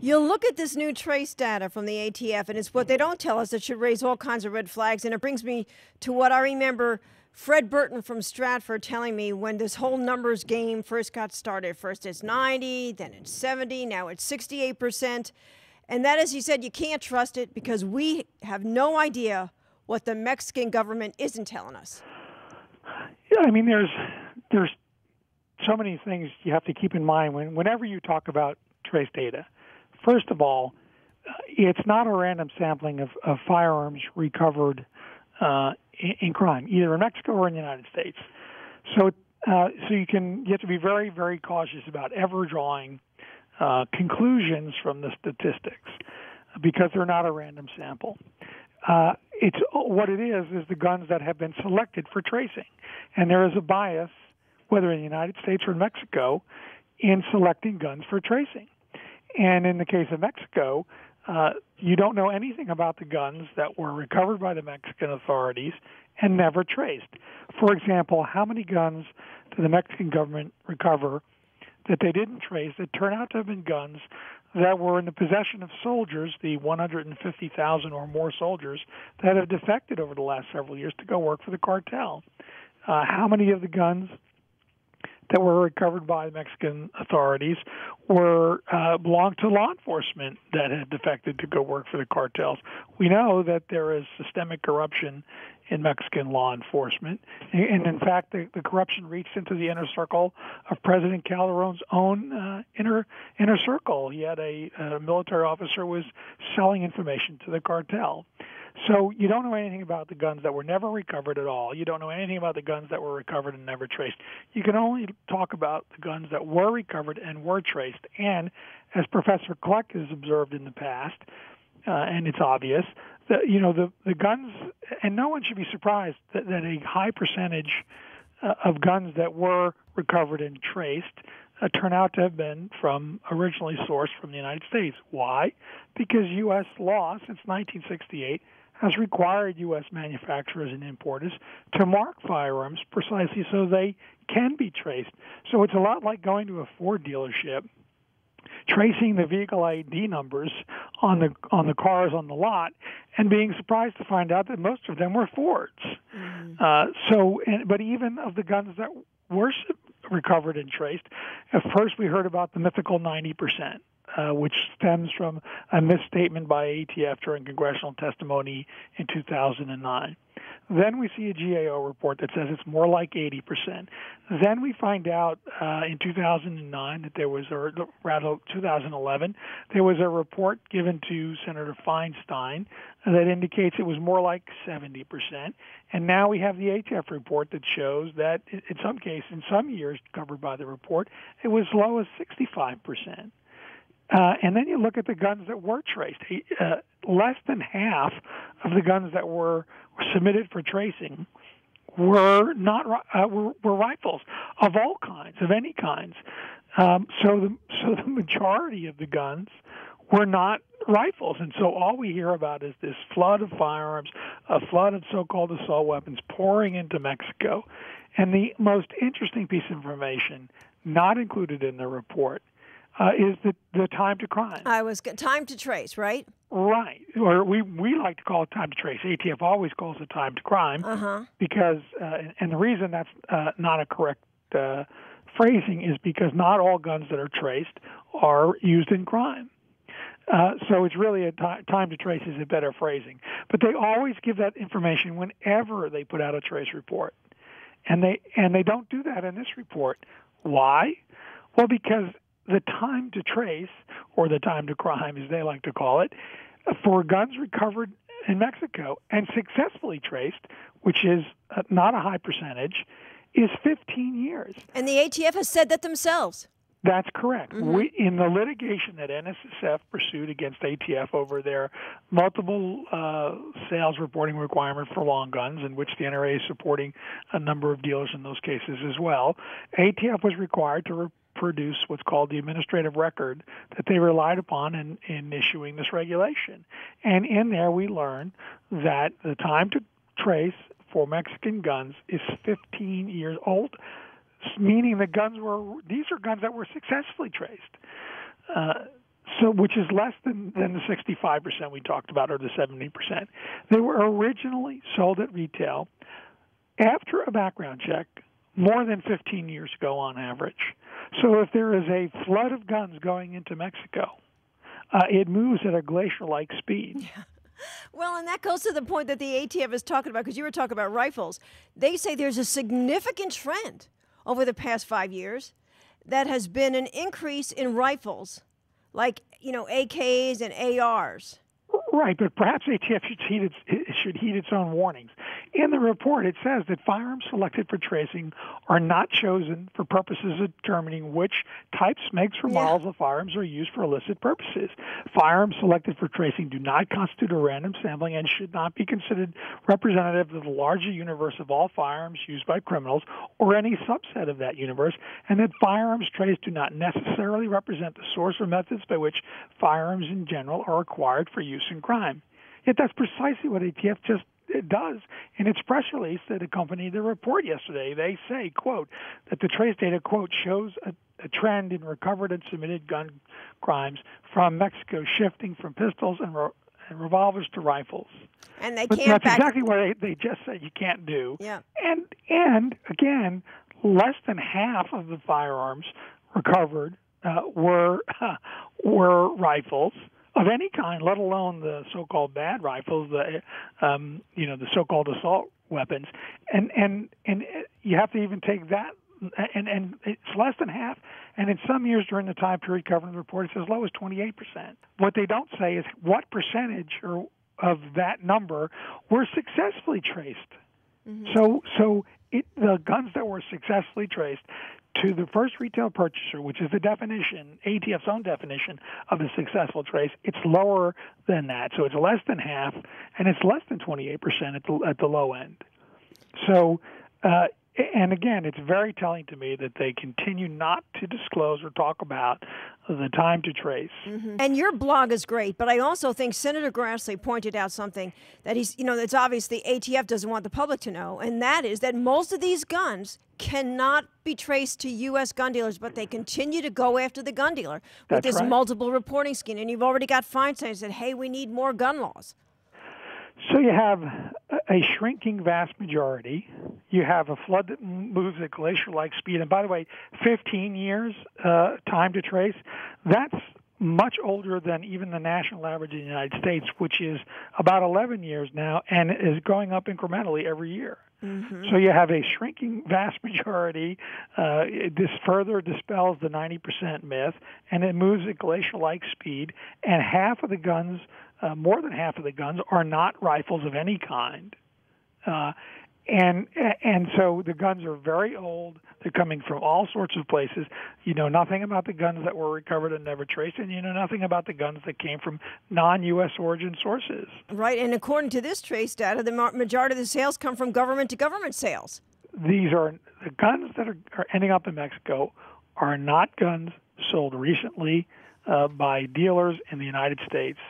You look at this new trace data from the ATF, and it's what they don't tell us that should raise all kinds of red flags. And it brings me to what I remember Fred Burton from Stratford telling me when this whole numbers game first got started. First it's 90, then it's 70, now it's 68%. And that is, he said, you can't trust it because we have no idea what the Mexican government isn't telling us. Yeah, I mean, there's so many things you have to keep in mind whenever you talk about trace data. First of all, it's not a random sampling of firearms recovered in crime, either in Mexico or in the United States. So you have to be very, very cautious about ever drawing conclusions from the statistics because they're not a random sample. It's what it is the guns that have been selected for tracing, and there is a bias, whether in the United States or in Mexico, in selecting guns for tracing. And in the case of Mexico, you don't know anything about the guns that were recovered by the Mexican authorities and never traced. For example, how many guns did the Mexican government recover that they didn't trace that turn out to have been guns that were in the possession of soldiers, the 150,000 or more soldiers that have defected over the last several years to go work for the cartel? How many of the guns that were recovered by the Mexican authorities belonged to law enforcement that had defected to go work for the cartels? We know that there is systemic corruption in Mexican law enforcement, and in fact, the corruption reached into the inner circle of President Calderon's own inner circle. He had a military officer was selling information to the cartel. So you don't know anything about the guns that were never recovered at all. You don't know anything about the guns that were recovered and never traced. You can only talk about the guns that were recovered and were traced. And as Professor Kleck has observed in the past, and it's obvious, that the guns, and no one should be surprised that a high percentage of guns that were recovered and traced turn out to have been originally sourced from the United States. Why? Because U.S. law since 1968 has required U.S. manufacturers and importers to mark firearms precisely so they can be traced. So it's a lot like going to a Ford dealership, tracing the vehicle ID numbers on the cars on the lot, and being surprised to find out that most of them were Fords. But even of the guns that were recovered and traced, at first we heard about the mythical 90%. Which stems from a misstatement by ATF during congressional testimony in 2009. Then we see a GAO report that says it's more like 80%. Then we find out in 2009 that there was, or rather 2011, there was a report given to Senator Feinstein that indicates it was more like 70%. And now we have the ATF report that shows that in some cases, in some years covered by the report, it was as low as 65%. And then you look at the guns that were traced. Less than half of the guns that were submitted for tracing were rifles of all kinds, of any kinds. So the majority of the guns were not rifles, and so all we hear about is this flood of firearms, a flood of so-called assault weapons pouring into Mexico. And the most interesting piece of information not included in the report is the time to crime. Time to trace, right? Right, or we like to call it time to trace. ATF always calls it time to crime because, and the reason that's not a correct phrasing is because not all guns that are traced are used in crime. So it's really time to trace is a better phrasing. But they always give that information whenever they put out a trace report, and they don't do that in this report. Why? Well, because the time to trace, or the time to crime, as they like to call it, for guns recovered in Mexico and successfully traced, which is not a high percentage, is 15 years. And the ATF has said that themselves. That's correct. In the litigation that NSSF pursued against ATF over their multiple sales reporting requirement for long guns, in which the NRA is supporting a number of dealers in those cases as well, ATF was required to produce what's called the administrative record that they relied upon in issuing this regulation. And in there we learn that the time to trace for Mexican guns is 15 years old, meaning these are guns that were successfully traced. So, which is less than the 65% we talked about, or the 70%. They were originally sold at retail after a background check more than 15 years ago on average. So if there is a flood of guns going into Mexico, it moves at a glacier-like speed. Yeah. Well, and that goes to the point that the ATF is talking about, because you were talking about rifles. They say there's a significant trend over the past 5 years that has been an increase in rifles, like, AKs and ARs. Right, but perhaps ATF should heed its own warnings. In the report, it says that firearms selected for tracing are not chosen for purposes of determining which types, makes, or models of firearms are used for illicit purposes. Firearms selected for tracing do not constitute a random sampling and should not be considered representative of the larger universe of all firearms used by criminals or any subset of that universe, and that firearms traced do not necessarily represent the source or methods by which firearms in general are acquired for use in crime. Yet that's precisely what ATF just does in its press release that accompanied the report yesterday. They say, quote, that the trace data, quote, shows a trend in recovered and submitted gun crimes from Mexico shifting from pistols and revolvers to rifles. And they but can't that's exactly what they just said you can't do. Yeah. And again, less than half of the firearms recovered were rifles of any kind, let alone the so-called bad rifles, the so-called assault weapons, and you have to even take that, and it's less than half, and in some years during the time period covered in the report, it's as low as 28%. What they don't say is what percentage of that number were successfully traced. Mm-hmm. So the guns that were successfully traced to the first retail purchaser, which is the definition, ATF's own definition of a successful trace, it's lower than that. So it's less than half, and it's less than 28% at the low end. So, and again, it's very telling to me that they continue not to disclose or talk about the time to trace. Mm-hmm. And your blog is great, but I also think Senator Grassley pointed out something that it's obvious the ATF doesn't want the public to know, and that is that most of these guns cannot be traced to U.S. gun dealers, but they continue to go after the gun dealer with this multiple reporting scheme. And you've already got Feinstein said, hey, we need more gun laws. So you have a shrinking vast majority. You have a flood that moves at glacier-like speed. And by the way, 15 years time to trace, that's much older than even the national average in the United States, which is about 11 years now and is going up incrementally every year. Mm-hmm. So you have a shrinking vast majority. This further dispels the 90% myth, and it moves at glacier-like speed. And half of the guns, more than half of the guns, are not rifles of any kind. And so the guns are very old. They're coming from all sorts of places. You know nothing about the guns that were recovered and never traced, and you know nothing about the guns that came from non-U.S. origin sources. Right, and according to this trace data, the majority of the sales come from government-to-government sales. These are the guns that are ending up in Mexico are not guns sold recently by dealers in the United States.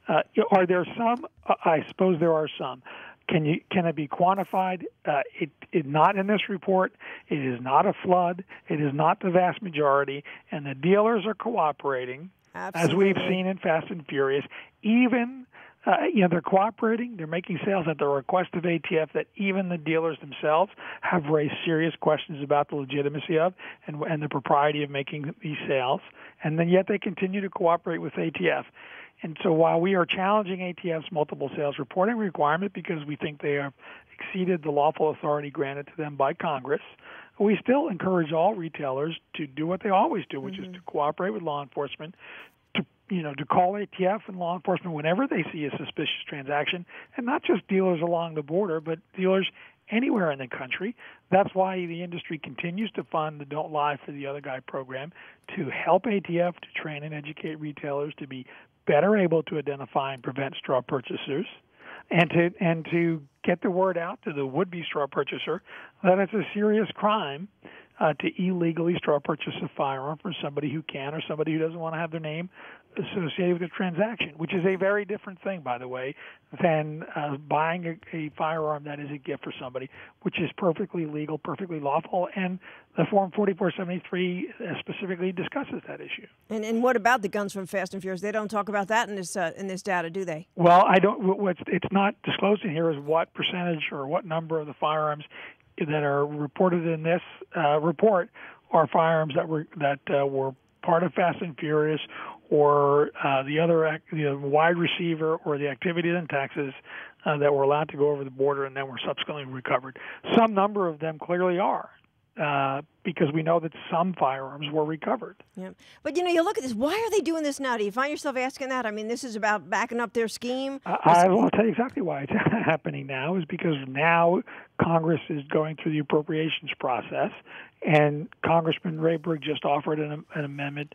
Are there some? I suppose there are some. Can it be quantified? It not in this report. It is not a flood. It is not the vast majority, and the dealers are cooperating, as we've seen in Fast and Furious. Even they're cooperating. They're making sales at the request of ATF that even the dealers themselves have raised serious questions about the legitimacy of and the propriety of making these sales, and then yet they continue to cooperate with ATF. And so while we are challenging ATF's multiple sales reporting requirement because we think they have exceeded the lawful authority granted to them by Congress, we still encourage all retailers to do what they always do, which is to cooperate with law enforcement, to call ATF and law enforcement whenever they see a suspicious transaction, and not just dealers along the border, but dealers anywhere in the country. That's why the industry continues to fund the Don't Lie for the Other Guy program to help ATF to train and educate retailers to be better able to identify and prevent straw purchasers, and to get the word out to the would-be straw purchaser that it's a serious crime to illegally straw purchase a firearm from somebody who can or somebody who doesn't want to have their name associated with the transaction, which is a very different thing, by the way, than buying a firearm that is a gift for somebody, which is perfectly legal, perfectly lawful, and the Form 4473 specifically discusses that issue. And what about the guns from Fast and Furious? They don't talk about that in this data, do they? Well, I don't. It's not disclosed in here is what percentage or what number of the firearms that are reported in this report are firearms that were part of Fast and Furious, or the wide receiver, or the activities and taxes that were allowed to go over the border and then were subsequently recovered. Some number of them clearly are, because we know that some firearms were recovered. Yeah, but you look at this. Why are they doing this now? Do you find yourself asking that? I mean, this is about backing up their scheme. I will tell you exactly why it's happening now. Is because now Congress is going through the appropriations process, and Congressman Rayburg just offered an amendment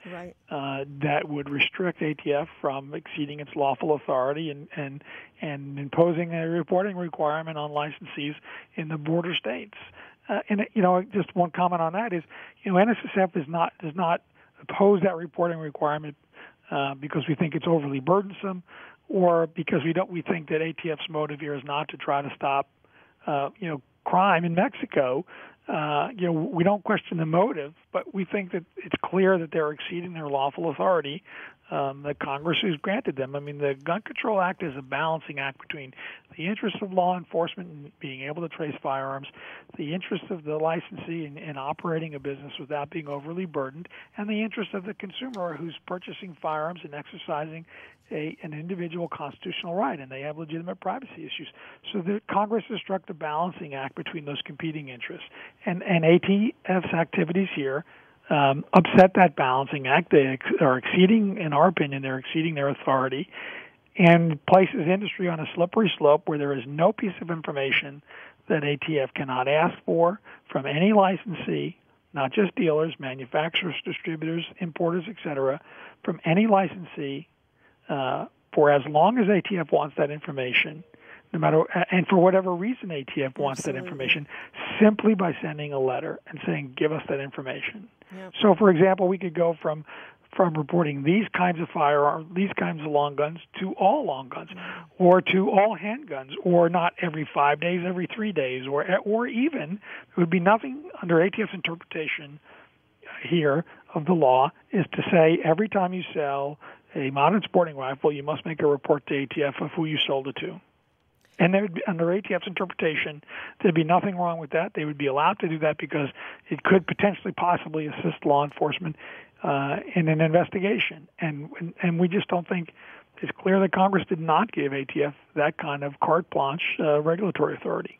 that would restrict ATF from exceeding its lawful authority and imposing a reporting requirement on licensees in the border states. And just one comment on that is, NSSF does not oppose that reporting requirement because we think it's overly burdensome, or because we think that ATF's motive here is not to try to stop crime in Mexico. We don't question the motive, but we think that it's clear that they're exceeding their lawful authority that Congress has granted them. I mean, the Gun Control Act is a balancing act between the interests of law enforcement in being able to trace firearms, the interests of the licensee in operating a business without being overly burdened, and the interest of the consumer who's purchasing firearms and exercising an individual constitutional right, and they have legitimate privacy issues. So the Congress has struck the balancing act between those competing interests. And ATF's activities here upset that balancing act. They are exceeding, in our opinion, they're exceeding their authority, and places industry on a slippery slope where there is no piece of information that ATF cannot ask for from any licensee, not just dealers, manufacturers, distributors, importers, etc., from any licensee for as long as ATF wants that information, no matter, and for whatever reason ATF wants that information, simply by sending a letter and saying, give us that information. Yep. So, for example, we could go from reporting these kinds of firearms, these kinds of long guns, to all long guns, or to all handguns, or not every 5 days, every 3 days, or even, it would be nothing under ATF's interpretation here of the law is to say every time you sell a modern sporting rifle, you must make a report to ATF of who you sold it to. And there would be, under ATF's interpretation, there'd be nothing wrong with that. They would be allowed to do that because it could potentially, possibly assist law enforcement in an investigation. And we just don't think it's clear that Congress did not give ATF that kind of carte blanche regulatory authority.